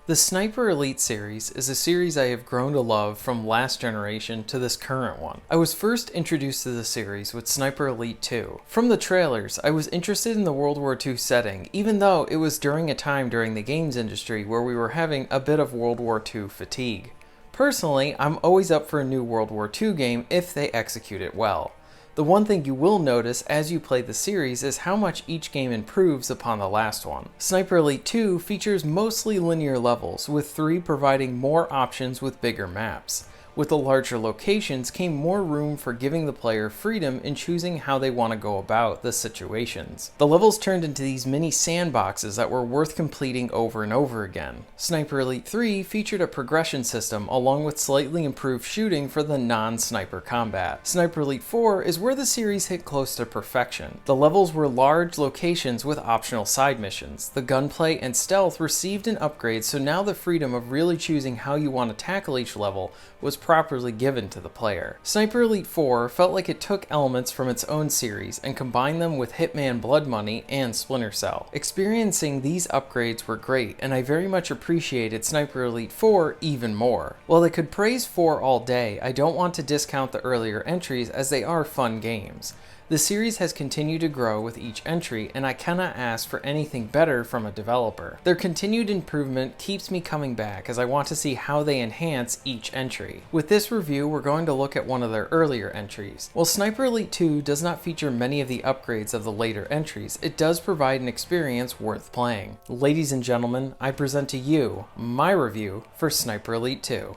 The Sniper Elite series is a series I have grown to love from last generation to this current one. I was first introduced to the series with Sniper Elite 2. From the trailers, I was interested in the World War II setting, even though it was during a time during the games industry where we were having a bit of World War II fatigue. Personally, I'm always up for a new World War II game if they execute it well. The one thing you will notice as you play the series is how much each game improves upon the last one. Sniper Elite 2 features mostly linear levels, with 3 providing more options with bigger maps. With the larger locations came more room for giving the player freedom in choosing how they want to go about the situations. The levels turned into these mini sandboxes that were worth completing over and over again. Sniper Elite 3 featured a progression system along with slightly improved shooting for the non-sniper combat. Sniper Elite 4 is where the series hit close to perfection. The levels were large locations with optional side missions. The gunplay and stealth received an upgrade, so now the freedom of really choosing how you want to tackle each level was properly given to the player. Sniper Elite 4 felt like it took elements from its own series and combined them with Hitman Blood Money and Splinter Cell. Experiencing these upgrades were great, and I very much appreciated Sniper Elite 4 even more. While I could praise 4 all day, I don't want to discount the earlier entries as they are fun games. The series has continued to grow with each entry, and I cannot ask for anything better from a developer. Their continued improvement keeps me coming back as I want to see how they enhance each entry. With this review, we're going to look at one of their earlier entries. While Sniper Elite 2 does not feature many of the upgrades of the later entries, it does provide an experience worth playing. Ladies and gentlemen, I present to you my review for Sniper Elite 2.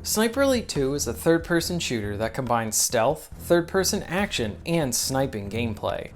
Sniper Elite 2 is a third-person shooter that combines stealth, third-person action, and sniping gameplay.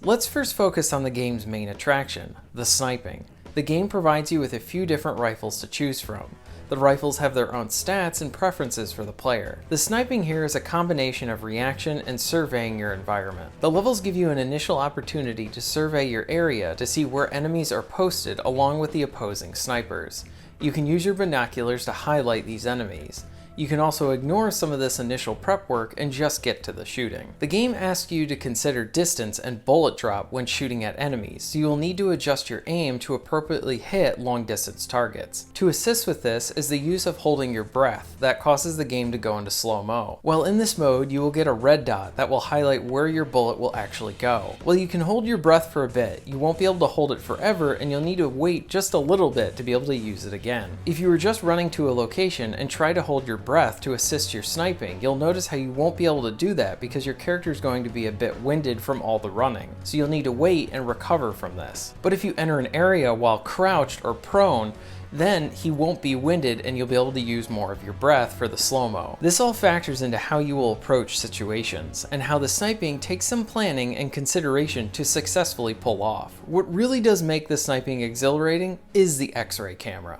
Let's first focus on the game's main attraction, the sniping. The game provides you with a few different rifles to choose from. The rifles have their own stats and preferences for the player. The sniping here is a combination of reaction and surveying your environment. The levels give you an initial opportunity to survey your area to see where enemies are posted along with the opposing snipers. You can use your binoculars to highlight these enemies. You can also ignore some of this initial prep work and just get to the shooting. The game asks you to consider distance and bullet drop when shooting at enemies, so you will need to adjust your aim to appropriately hit long distance targets. To assist with this is the use of holding your breath that causes the game to go into slow-mo. While in this mode, you will get a red dot that will highlight where your bullet will actually go. While you can hold your breath for a bit, you won't be able to hold it forever and you'll need to wait just a little bit to be able to use it again. If you were just running to a location and try to hold your breath to assist your sniping, you'll notice how you won't be able to do that because your character is going to be a bit winded from all the running, so you'll need to wait and recover from this. But if you enter an area while crouched or prone, then he won't be winded and you'll be able to use more of your breath for the slow-mo. This all factors into how you will approach situations, and how the sniping takes some planning and consideration to successfully pull off. What really does make the sniping exhilarating is the X-ray camera.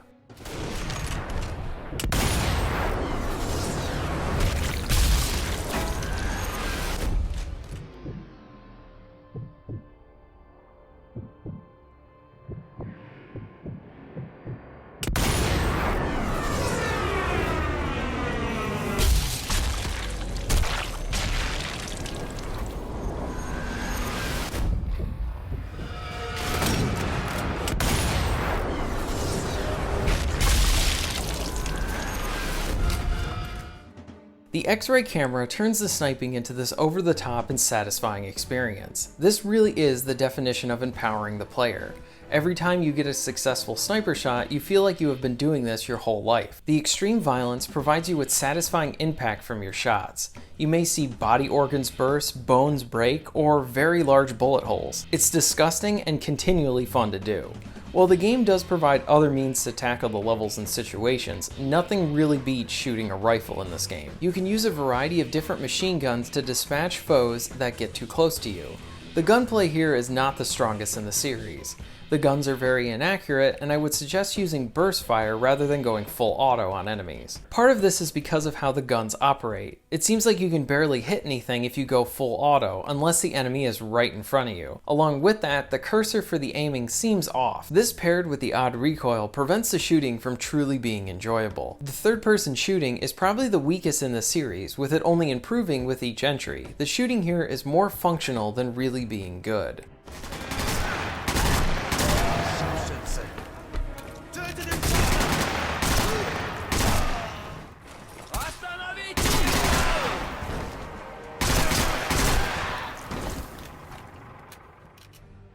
The X-ray camera turns the sniping into this over-the-top and satisfying experience. This really is the definition of empowering the player. Every time you get a successful sniper shot, you feel like you have been doing this your whole life. The extreme violence provides you with satisfying impact from your shots. You may see body organs burst, bones break, or very large bullet holes. It's disgusting and continually fun to do. While the game does provide other means to tackle the levels and situations, nothing really beats shooting a rifle in this game. You can use a variety of different machine guns to dispatch foes that get too close to you. The gunplay here is not the strongest in the series. The guns are very inaccurate, and I would suggest using burst fire rather than going full auto on enemies. Part of this is because of how the guns operate. It seems like you can barely hit anything if you go full auto, unless the enemy is right in front of you. Along with that, the cursor for the aiming seems off. This paired with the odd recoil prevents the shooting from truly being enjoyable. The third-person shooting is probably the weakest in the series, with it only improving with each entry. The shooting here is more functional than really being good.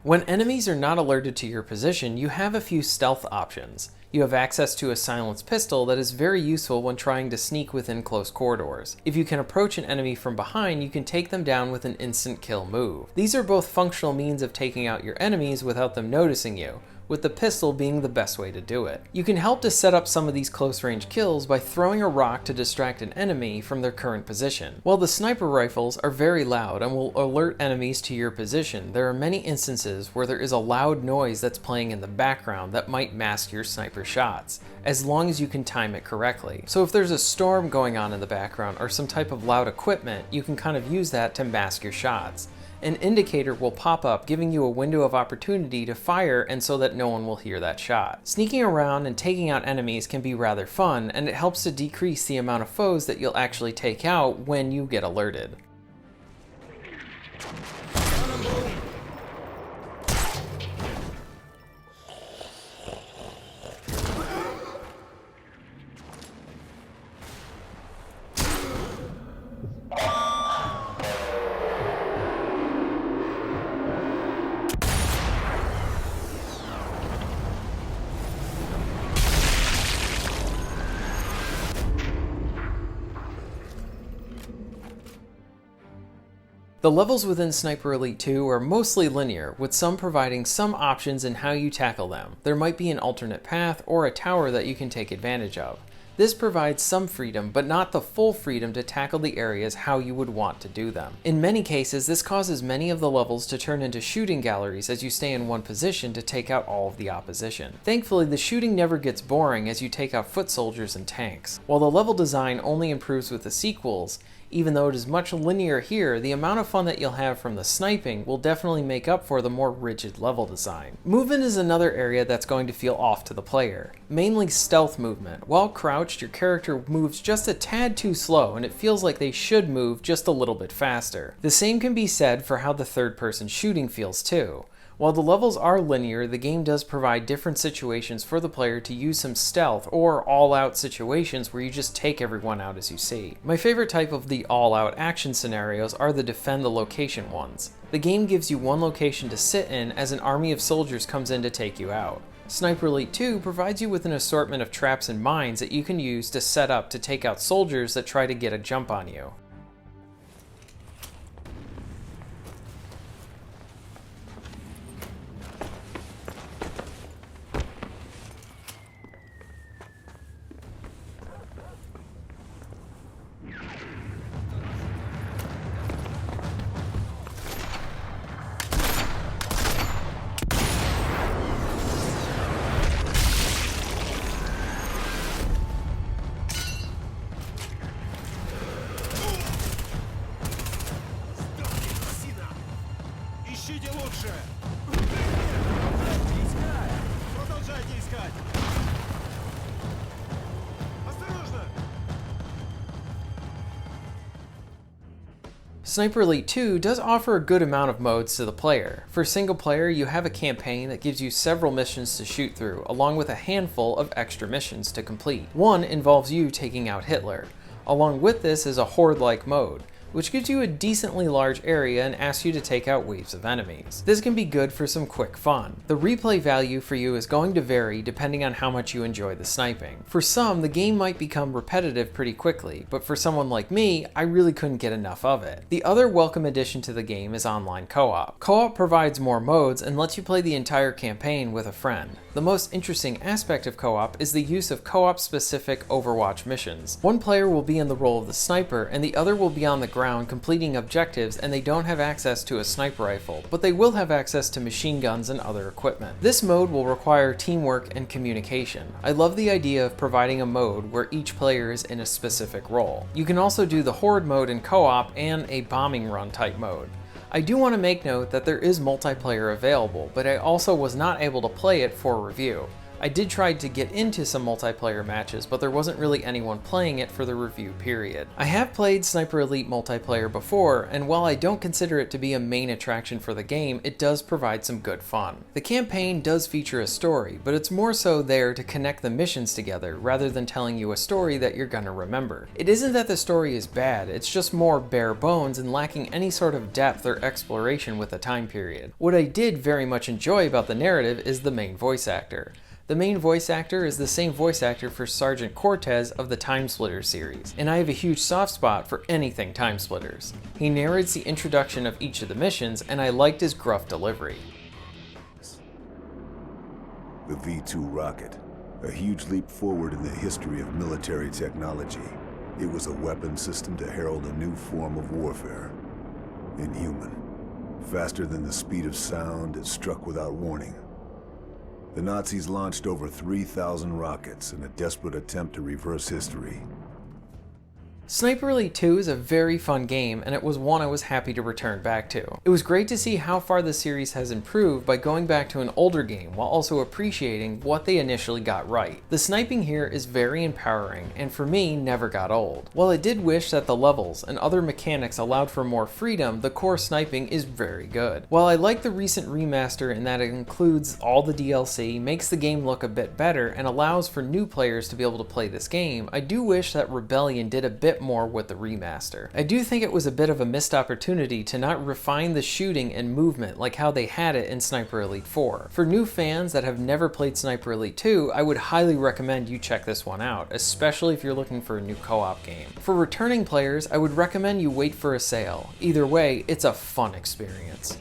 When enemies are not alerted to your position, you have a few stealth options. You have access to a silenced pistol that is very useful when trying to sneak within close corridors. If you can approach an enemy from behind, you can take them down with an instant kill move. These are both functional means of taking out your enemies without them noticing you, with the pistol being the best way to do it. You can help to set up some of these close range kills by throwing a rock to distract an enemy from their current position. While the sniper rifles are very loud and will alert enemies to your position, there are many instances where there is a loud noise that's playing in the background that might mask your sniper shots, as long as you can time it correctly. So if there's a storm going on in the background or some type of loud equipment, you can kind of use that to mask your shots. An indicator will pop up giving you a window of opportunity to fire, and so that no one will hear that shot. Sneaking around and taking out enemies can be rather fun, and it helps to decrease the amount of foes that you'll actually take out when you get alerted. The levels within Sniper Elite 2 are mostly linear, with some providing some options in how you tackle them. There might be an alternate path or a tower that you can take advantage of. This provides some freedom, but not the full freedom to tackle the areas how you would want to do them. In many cases, this causes many of the levels to turn into shooting galleries as you stay in one position to take out all of the opposition. Thankfully, the shooting never gets boring as you take out foot soldiers and tanks. While the level design only improves with the sequels, even though it is much linear here, the amount of fun that you'll have from the sniping will definitely make up for the more rigid level design. Movement is another area that's going to feel off to the player. Mainly stealth movement. While crouched, your character moves just a tad too slow, and it feels like they should move just a little bit faster. The same can be said for how the third-person shooting feels too. While the levels are linear, the game does provide different situations for the player to use some stealth or all-out situations where you just take everyone out as you see. My favorite type of the all-out action scenarios are the defend the location ones. The game gives you one location to sit in as an army of soldiers comes in to take you out. Sniper Elite 2 provides you with an assortment of traps and mines that you can use to set up to take out soldiers that try to get a jump on you. Ищите лучше! Продолжайте искать! Осторожно! Sniper Elite 2 does offer a good amount of modes to the player. For single player, you have a campaign that gives you several missions to shoot through, along with a handful of extra missions to complete. One involves you taking out Hitler. Along with this is a horde-like mode. which gives you a decently large area and asks you to take out waves of enemies. This can be good for some quick fun. The replay value for you is going to vary depending on how much you enjoy the sniping. For some, the game might become repetitive pretty quickly, but for someone like me, I really couldn't get enough of it. The other welcome addition to the game is online co-op. Co-op provides more modes and lets you play the entire campaign with a friend. The most interesting aspect of co-op is the use of co-op specific Overwatch missions. One player will be in the role of the sniper and the other will be on the ground completing objectives, and they don't have access to a sniper rifle, but they will have access to machine guns and other equipment. This mode will require teamwork and communication. I love the idea of providing a mode where each player is in a specific role. You can also do the horde mode in co-op and a bombing run type mode. I do want to make note that there is multiplayer available, but I also was not able to play it for review. I did try to get into some multiplayer matches, but there wasn't really anyone playing it for the review period. I have played Sniper Elite multiplayer before, and while I don't consider it to be a main attraction for the game, it does provide some good fun. The campaign does feature a story, but it's more so there to connect the missions together rather than telling you a story that you're gonna remember. It isn't that the story is bad, it's just more bare bones and lacking any sort of depth or exploration with the time period. What I did very much enjoy about the narrative is the main voice actor. The main voice actor is the same voice actor for Sergeant Cortez of the Timesplitters series, and I have a huge soft spot for anything Timesplitters. He narrates the introduction of each of the missions, and I liked his gruff delivery. The V-2 rocket, a huge leap forward in the history of military technology. It was a weapon system to herald a new form of warfare. Inhuman. Faster than the speed of sound, it struck without warning. The Nazis launched over 3,000 rockets in a desperate attempt to reverse history. Sniper Elite 2 is a very fun game, and it was one I was happy to return back to. It was great to see how far the series has improved by going back to an older game while also appreciating what they initially got right. The sniping here is very empowering, and for me, never got old. While I did wish that the levels and other mechanics allowed for more freedom, the core sniping is very good. While I like the recent remaster in that it includes all the DLC, makes the game look a bit better, and allows for new players to be able to play this game, I do wish that Rebellion did a bit more with the remaster. I do think it was a bit of a missed opportunity to not refine the shooting and movement like how they had it in Sniper Elite 4. For new fans that have never played Sniper Elite 2, I would highly recommend you check this one out, especially if you're looking for a new co-op game. For returning players, I would recommend you wait for a sale. Either way, it's a fun experience.